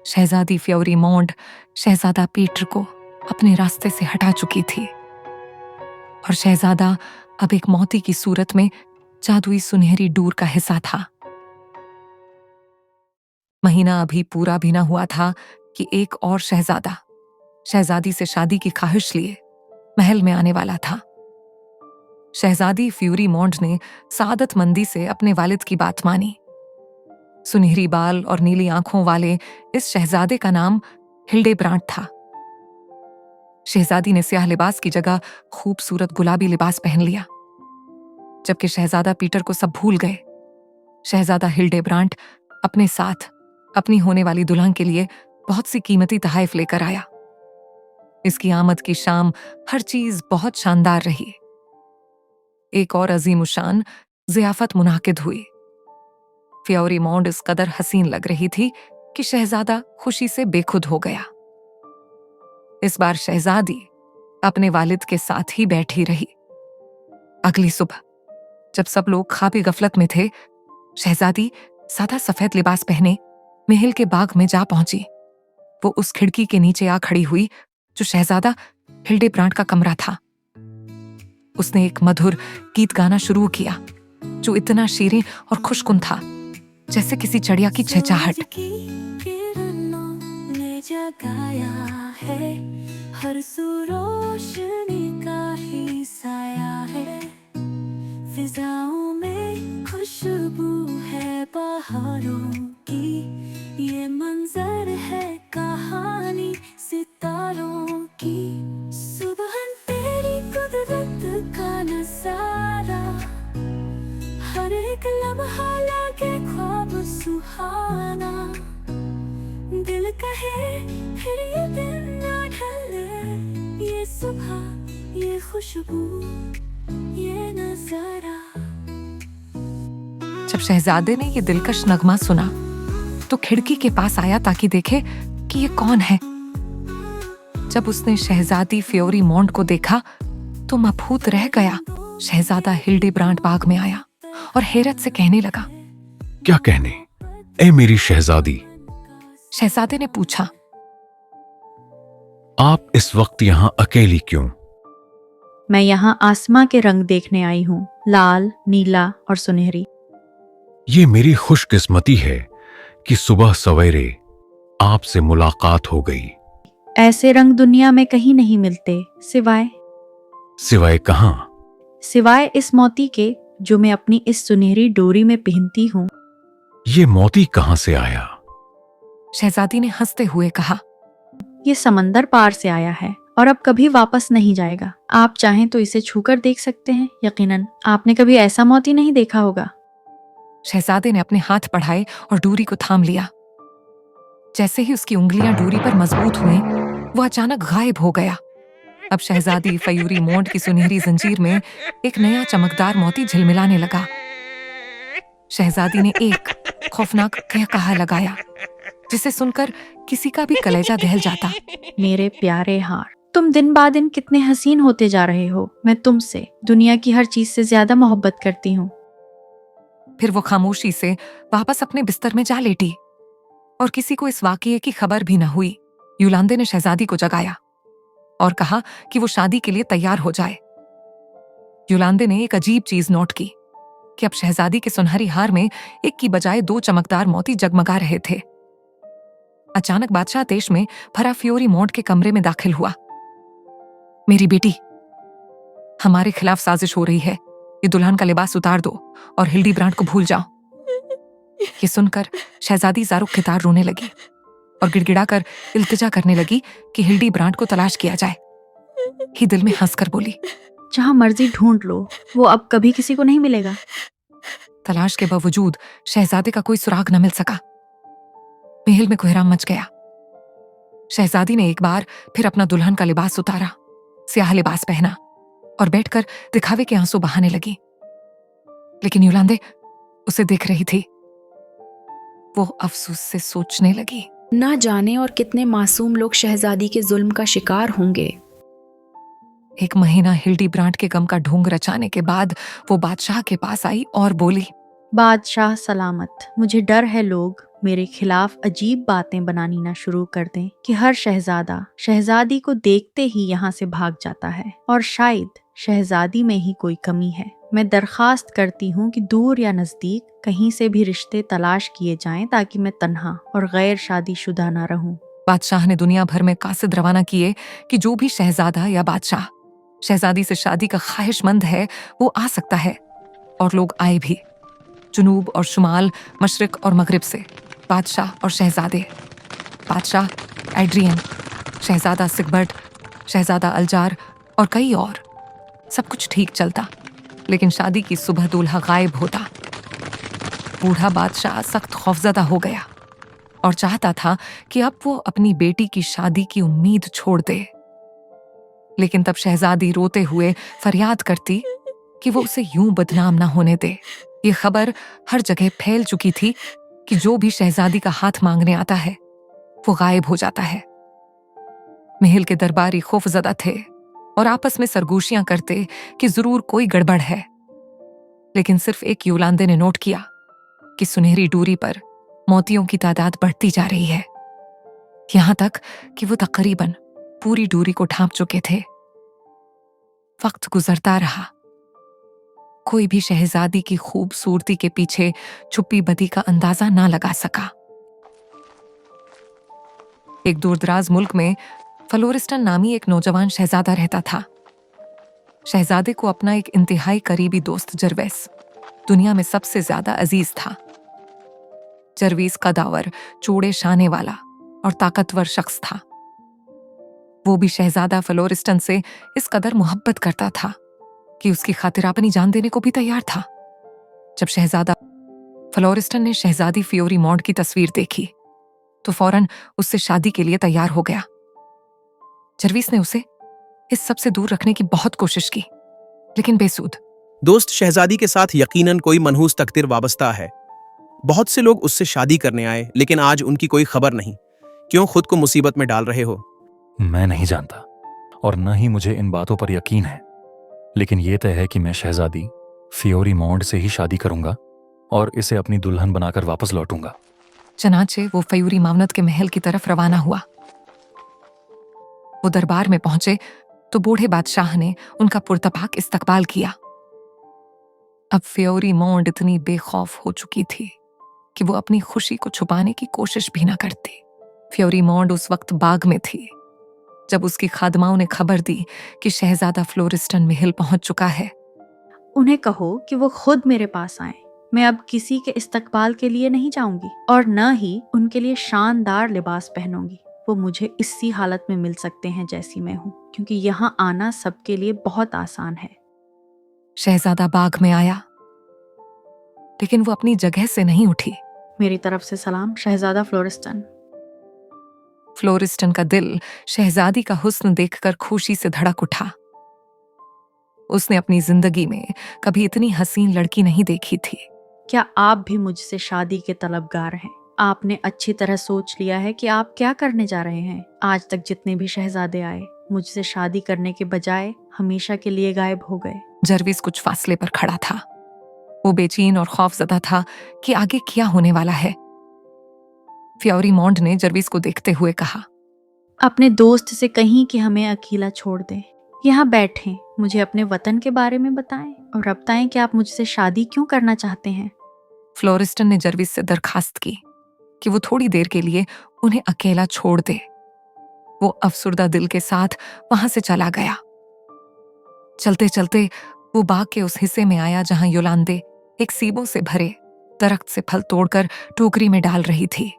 शहजादी फ्योरीमोंड शहजादा Peter को अपने रास्ते से हटा चुकी थी और शहजादा अब एक मोती की सूरत में जादुई सुनहरी डूर का हिस्सा था। महीना अभी पूरा भी न हुआ था कि एक और शहजादा शहजादी से शादी की ख्वाहिश लिए महल में आने वाला था। शहजादी फ्यूरीमोंड ने सादतमंदी से अपने वालिद की बात मानी। सुनहरी बाल और नीली आंखों वाले इस शहजादे का नाम हिल्डेब्रांट था। शहजादी ने स्याह लिबास की जगह खूबसूरत गुलाबी लिबास पहन लिया। जबकि शहजादा पीटर को सब भूल गए, शहजादा हिल्डेब्रांट अपने साथ अपनी होने वाली दुल्हन के लिए बहुत सी कीमती तोहफे लेकर आया। इसकी आमद की शाम हर चीज बहुत शानदार रही। एक और अजीमुशान ज़ियाफत मुनाकिद हुई। फ्योरीमोंड इस कदर हसीन लग रही थी कि शहजादा खुशी से बेखुद हो गया। इस बार शहजादी अपने वालिद के साथ ही बैठी रही। अगली सुबह जब सब लोग ख्वाबी गफलत में थे, शहजादी सादा सफेद लिबास पहने महल के बाग में जा पहुंची। वो उस खिड़की के नीचे आ खड़ी हुई जो शहजादा हिल्डेब्रांट का कमरा था। उसने एक मधुर गीत गाना शुरू किया जो इतना शीरीं और खुशकुन था जैसे किसी चिड़िया की चहचहाहट। हर रोशनी का ही साया है, फिजाओं में खुशबू है बहारों की, ये मंजर है कहानी सितारों की। सुबह तेरी कुदरत का नजारा, हर एक लम्हा लगे ख्वाब सुहाना। दिल कहे फिर ये दिन ना ढले, ये सुबह ये खुशबू ये नजारा। जब शहजादे ने ये दिलकश नगमा सुना तो खिड़की के पास आया ताकि देखे कि ये कौन है। जब उसने शहजादी फ्योरीमोंड को देखा तो मबहूत रह गया। शहजादा हिल्डेब्रांट बाग में आया और हैरत से कहने लगा, क्या कहने, ए मेरी शहजादी? शहजादे ने पूछा, आप इस वक्त यहाँ अकेली क्यों? मैं यहाँ आसमां के रंग देखने आई हूँ, लाल, नीला और सुनहरी। ये मेरी खुशकिस्मती है कि सुबह सवेरे आपसे मुलाकात हो गई। ऐसे रंग दुनिया में कहीं नहीं मिलते, सिवाय कहाँ? सिवाय इस मोती के जो मैं अपनी इस सुनहरी डोरी में पहनती हूँ। ये मोती कहाँ से आया? शहजादी ने हंसते हुए कहा, ये समंदर पार से आया है और अब कभी वापस नहीं जाएगा। आप चाहें तो इसे छूकर देख सकते हैं। यकीनन आपने कभी ऐसा मोती नहीं देखा होगा। शहजादे ने अपने हाथ बढ़ाए और डोरी को थाम लिया। जैसे ही उसकी उंगलियां डोरी पर मजबूत हुई, वो अचानक गायब हो गया। अब शहजादी फ्योरीमोंड की सुनहरी जंजीर में एक नया चमकदार मोती झिलमिलाने लगा। शहजादी ने एक खौफनाक कहा लगाया जिसे सुनकर किसी का भी कलेजा दहल जाता। मेरे प्यारे हार, तुम दिन बा दिन कितने हसीन होते जा रहे हो। मैं तुमसे दुनिया की हर चीज से ज्यादा मोहब्बत करती हूँ। फिर वो खामोशी से वापस अपने बिस्तर में जा लेटी और किसी को इस वाकये की खबर भी न हुई। यूलांदे ने शहजादी को जगाया और कहा कि वो शादी के लिए तैयार हो जाए। यूलांदे ने एक अजीब चीज नोट की कि अब शहजादी के सुनहरी हार में एक की बजाय दो चमकदार मोती जगमगा रहे थे। अचानक बादशाह देश में भरा फ्योरीमोंड के कमरे में दाखिल हुआ। मेरी बेटी, हमारे खिलाफ साजिश हो रही है। ये दुल्हन का लिबास उतार दो और हिल्डेब्रांट को भूल जाओ। ये सुनकर शहजादी ज़ारुक खितार रोने लगी और गिड़गिड़ाकर इल्तिजा करने लगी कि हिल्डेब्रांट को तलाश किया जाए। ही दिल में हंसकर बोली, जहाँ मर्जी ढूंढ लो, वो अब कभी किसी को नहीं मिलेगा। तलाश के बावजूद शहजादे का कोई सुराग न मिल सका। महल में कोहराम मच गया। शहजादी ने एक बार फिर अपना दुल्हन का लिबास उतारा, स्याह लिबास पहना और बैठकर दिखावे के आंसू बहाने लगी। लेकिन यूलांदे उसे देख रही थी। वो अफसोस से सोचने लगी, ना जाने और कितने मासूम लोग शहजादी के जुल्म का शिकार होंगे। एक महीना हिल्डेब्रांट के गम का ढोंग रचाने के बाद वो बादशाह के पास आई और बोली, बादशाह सलामत। मुझे डर है लोग मेरे खिलाफ अजीब बातें बनानी ना शुरू कर दें कि हर शहजादा शहजादी को देखते ही यहाँ से भाग जाता है और शायद शहजादी में ही कोई कमी है। मैं दरखास्त करती हूँ कि दूर या नजदीक कहीं से भी रिश्ते तलाश किए जाएं ताकि मैं तन्हा और गैर शादीशुदा ना रहूं। बादशाह ने दुनिया भर में कासिद रवाना किए कि जो भी शहजादा या बादशाह शहजादी से शादी का ख्वाहिशमंद है वो आ सकता है। और लोग आए भी, जुनूब और शुमाल, मशरिक और मगरिब से, बादशाह और शहजादे। बादशाह एड्रियन, शहजादा सिगबर्ट, शहजादा अलजार और कई और। सब कुछ ठीक चलता, लेकिन शादी की सुबह दूल्हा गायब होता। बूढ़ा बादशाह सख्त खौफजदा हो गया और चाहता था कि अब वो अपनी बेटी की शादी की उम्मीद छोड़ दे। लेकिन तब शहजादी रोते हुए फरियाद करती कि वो उसे यूं बदनाम ना होने दे। ये खबर हर जगह फैल चुकी थी कि जो भी शहजादी का हाथ मांगने आता है वो गायब हो जाता है। महल के दरबारी खौफजदा थे और आपस में सरगोशियां करते कि जरूर कोई गड़बड़ है। लेकिन सिर्फ एक योलांदे ने नोट किया कि सुनहरी डोरी पर मोतियों की तादाद बढ़ती जा रही है, यहां तक कि वो तकरीबन पूरी डोरी को ढांप चुके थे। वक्त गुजरता रहा, कोई भी शहजादी की खूबसूरती के पीछे छुपी बदी का अंदाजा ना लगा सका। एक दूरदराज मुल्क में फ्लोरिस्टन नामी एक नौजवान शहजादा रहता था। शहजादे को अपना एक इंतहाई करीबी दोस्त जरवेस दुनिया में सबसे ज्यादा अजीज था। जरवेस का दावर, चौड़े शाने वाला और ताकतवर शख्स था। वो भी शहजादा फ्लोरिस्टन से इस कदर मोहब्बत करता था कि उसकी खातिर अपनी जान देने को भी तैयार था। जब शहजादा फ्लोरिस्टन ने शहजादी फियोरी मॉन्ड की तस्वीर देखी तो फौरन उससे शादी के लिए तैयार हो गया। जरवेस ने उसे इस सब से दूर रखने की बहुत कोशिश की, लेकिन बेसूद। दोस्त शहजादी के साथ यकीनन कोई मनहूस तकदीर वाबस्ता है। बहुत से लोग उससे शादी करने आए, लेकिन आज उनकी कोई खबर नहीं। क्यों खुद को मुसीबत में डाल रहे हो? मैं नहीं जानता और न ही मुझे इन बातों पर यकीन है, लेकिन ये तय है कि मैं शहजादी फियोरी मॉन्ड से ही शादी करूंगा और इसे अपनी दुल्हन बनाकर वापस लौटूंगा। चनाचे वो फयूरी मावनत के महल की तरफ रवाना हुआ। वो दरबार में पहुंचे तो बूढ़े बादशाह ने उनका पुरतपाक इस्तकबाल किया। अब फियोरी मॉन्ड इतनी बेखौफ हो चुकी थी कि वो अपनी खुशी को छुपाने की कोशिश भी ना करती। फियोरी मॉन्ड उस वक्त बाग में थी जब उसकी खादमाओं ने खबर दी कि शहजादा फ्लोरिस्टन महल पहुंच चुका है। उन्हें कहो कि वो खुद मेरे पास आए। मैं अब किसी के इस्तकबाल के लिए नहीं जाऊंगी और न ही उनके लिए शानदार लिबास पहनूंगी। वो मुझे इसी हालत में मिल सकते हैं जैसी मैं हूँ, क्योंकि यहाँ आना सबके लिए बहुत आसान है। शहजादा बाग में आया, लेकिन वो अपनी जगह से नहीं उठी। मेरी तरफ से सलाम शहजादा फ्लोरिस्टन। फ्लोरिस्टन का दिल शहजादी का हुस्न देखकर खुशी से धड़क उठा। उसने अपनी जिंदगी में कभी इतनी हसीन लड़की नहीं देखी थी। क्या आप भी मुझसे शादी के तलबगार हैं? आपने अच्छी तरह सोच लिया है कि आप क्या करने जा रहे हैं? आज तक जितने भी शहजादे आए मुझसे शादी करने के बजाय हमेशा के लिए गायब हो गए। जरवेस कुछ फासले पर खड़ा था। वो बेचैन और खौफजदा था कि आगे क्या होने वाला है। फियोरी मॉन्ड ने जरवेस को देखते हुए कहा, अपने दोस्त से कहीं कि हमें अकेला छोड़ दें। यहाँ बैठें, मुझे अपने वतन के बारे में बताएं और अब बताएं कि आप मुझसे शादी क्यों करना चाहते हैं। फ्लोरिस्टन ने जरवेस से दरखास्त की कि वो थोड़ी देर के लिए उन्हें अकेला छोड़ दे। वो अफसुर्दा दिल के साथ वहां से चला गया। चलते चलते वो बाग के उस हिस्से में आया जहां योलांदे एक सीबों से भरे दरख्त से फल तोड़कर टोकरी में डाल रही थी।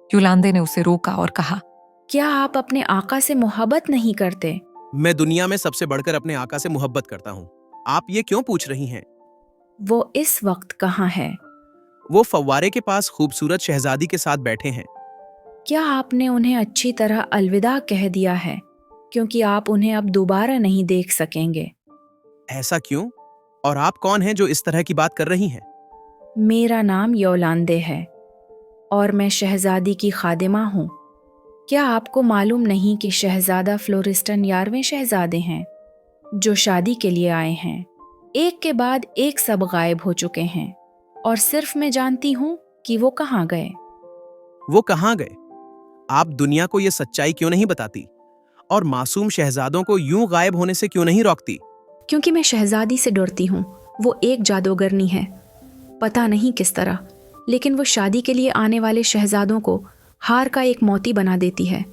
योलांदे ने उसे रोका और कहा, क्या आप अपने आका से मोहब्बत नहीं करते? मैं दुनिया में सबसे बढ़कर अपने आका से मोहब्बत करता हूँ। आप ये क्यों पूछ रही हैं? वो इस वक्त कहाँ है? वो फव्वारे के पास खूबसूरत शहजादी के साथ बैठे हैं। क्या आपने उन्हें अच्छी तरह अलविदा कह दिया है? क्योंकि आप उन्हें अब दोबारा नहीं देख सकेंगे। ऐसा क्यों? और आप कौन हैं जो इस तरह की बात कर रही हैं? मेरा नाम योलांदे है और मैं शहजादी की खादिमा हूँ। क्या आपको मालूम नहीं कि शहजादा फ्लोरिस्टन 11वें शहजादे हैं जो शादी के लिए आए हैं? एक के बाद एक सब गायब हो चुके हैं और सिर्फ मैं जानती हूँ कि वो कहाँ गए। वो कहाँ गए? आप दुनिया को ये सच्चाई क्यों नहीं बताती और मासूम शहजादों को यूं गायब होने से क्यों नहीं रोकती? क्योंकि मैं शहजादी से डरती हूँ। वो एक जादूगरनी है, पता नहीं किस तरह, लेकिन वो शादी के लिए आने वाले शहजादों को हार का एक मोती बना देती है।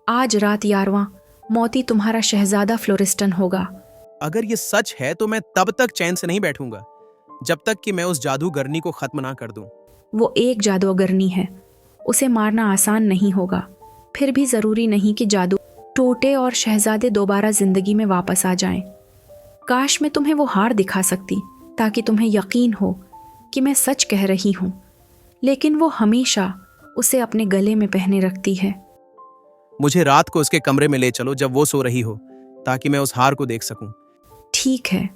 आज रात 11वां मोती तुम्हारा शहजादा फ्लोरिस्टन होगा। अगर ये सच है तो मैं तब तक चैन से नहीं बैठूंगा जब तक कि मैं उस जादूगरनी को खत्म ना कर दूं। वो एक जादूगरनी है, उसे मारना आसान नहीं होगा। फिर भी ज़रूरी नहीं कि जादू टूटे और शहजादे दोबारा ज़िंदगी में वापस आ जाएं। काश मैं तुम्हें वो हार दिखा सकती ताकि तुम्हें यकीन हो कि मैं सच कह रही हूँ, लेकिन वो हमेशा उसे अपने गले में पहने रखती है। मुझे रात को उसके कमरे में ले चलो जब वो सो रही हो, ताकि मैं उस हार को देख सकूं। ठीक है,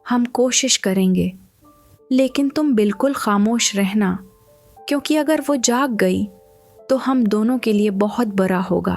हम कोशिश करेंगे, लेकिन तुम बिल्कुल खामोश रहना, क्योंकि अगर वो जाग गई तो हम दोनों के लिए बहुत बुरा होगा।